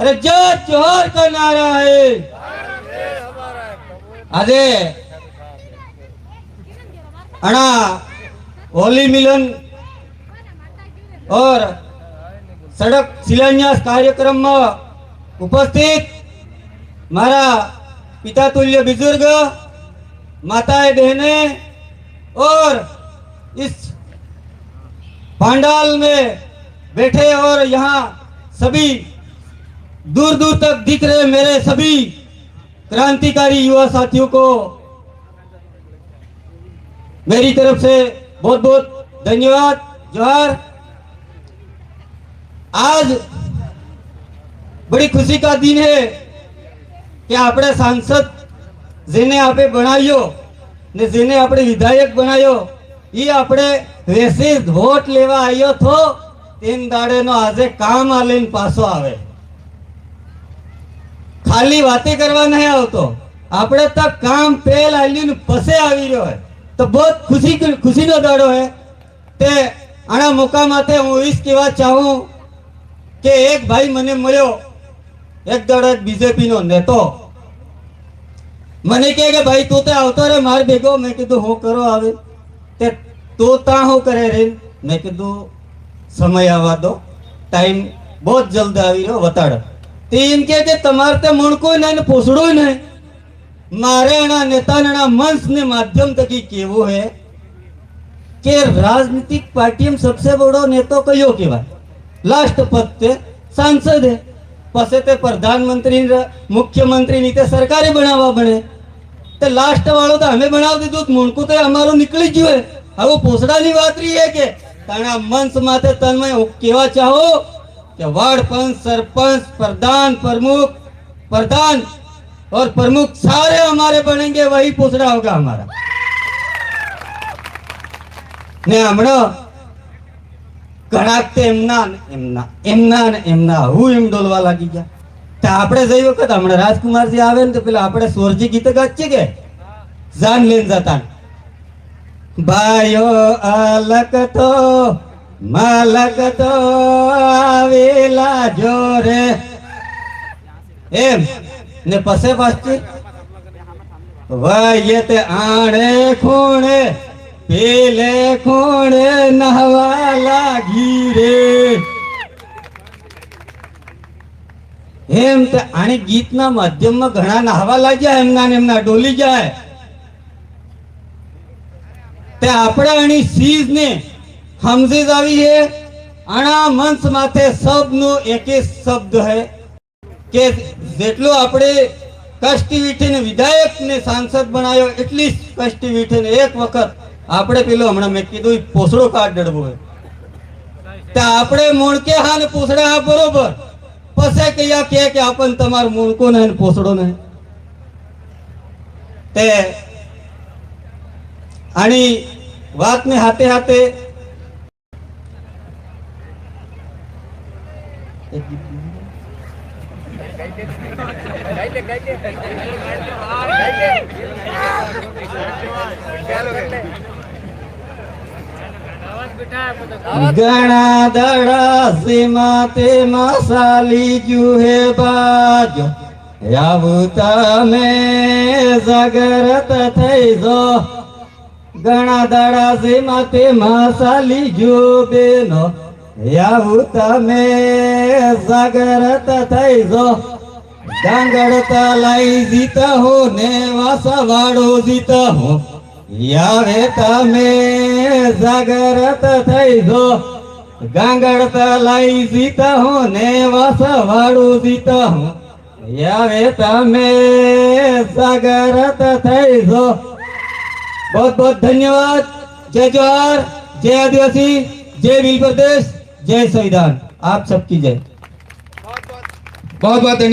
अरे जय जोहर का नारा है। આજે अणा होली मिलन और सड़क शिलान्यास कार्यक्रम में उपस्थित मारा पिता तुल्य बुजुर्ग, माताएं, बहने और इस पंडाल में बैठे और यहाँ सभी दूर दूर तक दिख रहे मेरे सभी क्रांतिकारी युवा साथियों को मेरी तरफ से बहुत बहुत धन्यवाद, जोहार। आज बड़ी खुशी का दिन है कि આપણે सांसद જેને આપણે બનાવ્યો ને જેને આપણે વિધાયક બનાવ્યો એ આપણે વેસીસ વોટ લેવા આવ્યો થો તેન દાડેનો આજે કામ આલીને પાછો આવે, ખાલી વાતે કરવા નહીં આવતો, આપણે તો કામ પેલ આલીને પસે આવી રહ્યો है। तो बहुत खुशी નો દાડો है। તે આના મોકા માથે હું ઈસ કહેવા ચાહું કે એક ભાઈ મને મળ્યો, એક દાડો બીજેપી નો નેતો મને કહે કે ભાઈ તું તે આવતો રે માર ભેગો। મેં કીધું હું કરો આવે તે તો તા હું કરે રે। મેં કીધું સમય આવવા દો, ટાઈમ बहुत जल्द આવી રહ્યો વતાડ। તે એમ કે તમારે તે મણકો નહીં ને પોસડો નહીં, मारे नेता मंच ने माध्यम तक केवो है कि राजनीतिक पार्टी में सबसे बड़ो नेता कयो केवाय, लास्ट पद ते सांसद है, पसे ते प्रधानमंत्री मुख्यमंत्री नीते सरकारे बनावा बने, ते लास्ट वालों तो हमें बनाव दीधुं, मुणकू तो अमारो निकली गयो है। अब पोसड़ा नी बात रही है कि ताना मंच माथे तन में केवा चाहो कि वार्ड पंच, सरपंच, प्रधान, प्रमुख, प्रधान और प्रमुख सारे हमारे बनेंगे, वही पोसड़ा होगा हमारा। ने हमणो घणाकते एमना एमना एमना ने एमना हूँ एम डोलवा लागी गया। तो आपणे जई वखत हमणे राजकुमार जी आवे ने तो पेला आपणे सोरजी गीत गाचे के जान लेन जाता, भाइयो अलक तो मालक तो आवेला जोरे एम ने पसे पाछी वाये ते आणे खूणे पेले खूणे नहवा लागी रे। एम ते आने गीत ना माध्यम में घणा नहवा लाग्या, एमना ने एमना डोली जाए। ते आपणे आनी सीज ने समझी जावी है। आना मंच माथे सबनो एक ही शब्द है કે જેટલો આપણે કષ્ટી વીઠીને વિધાયક ને સાંસદ બનાવ્યો એટલી કષ્ટી વીઠીને એક વખત આપણે પેલો હમણાં મેં કીધું પોસડો કાર્ડ ડળવો હોય તો આપણે મૂણકે હા ને પોસડા હા બરોબર, પછી કયા કે આપણ તમાર મૂણકો ને પોસડો ને તે આની વાત ને હાથે હાથે घना दड़ा सीमा ते मसाली जूहे बाजो यावुता में जागरत थई जो। घना दड़ा सीमा ते मसाली जू बेनो यावुता में जागरत थई जो। डांगड़ता लाई जीता हो ने वासावाड़ो जीता हो यावे तमे जागरत थई जो। गांगड़ता लाई जीता हो ने वासावाड़ो जीता हो यावे तमे जागरत थई जो। बहुत बहुत धन्यवाद। जय जोहार, जय आदिवासी, जय भील प्रदेश, जय संविधान। आप सबकी जय। बहुत बहुत धन्यवाद।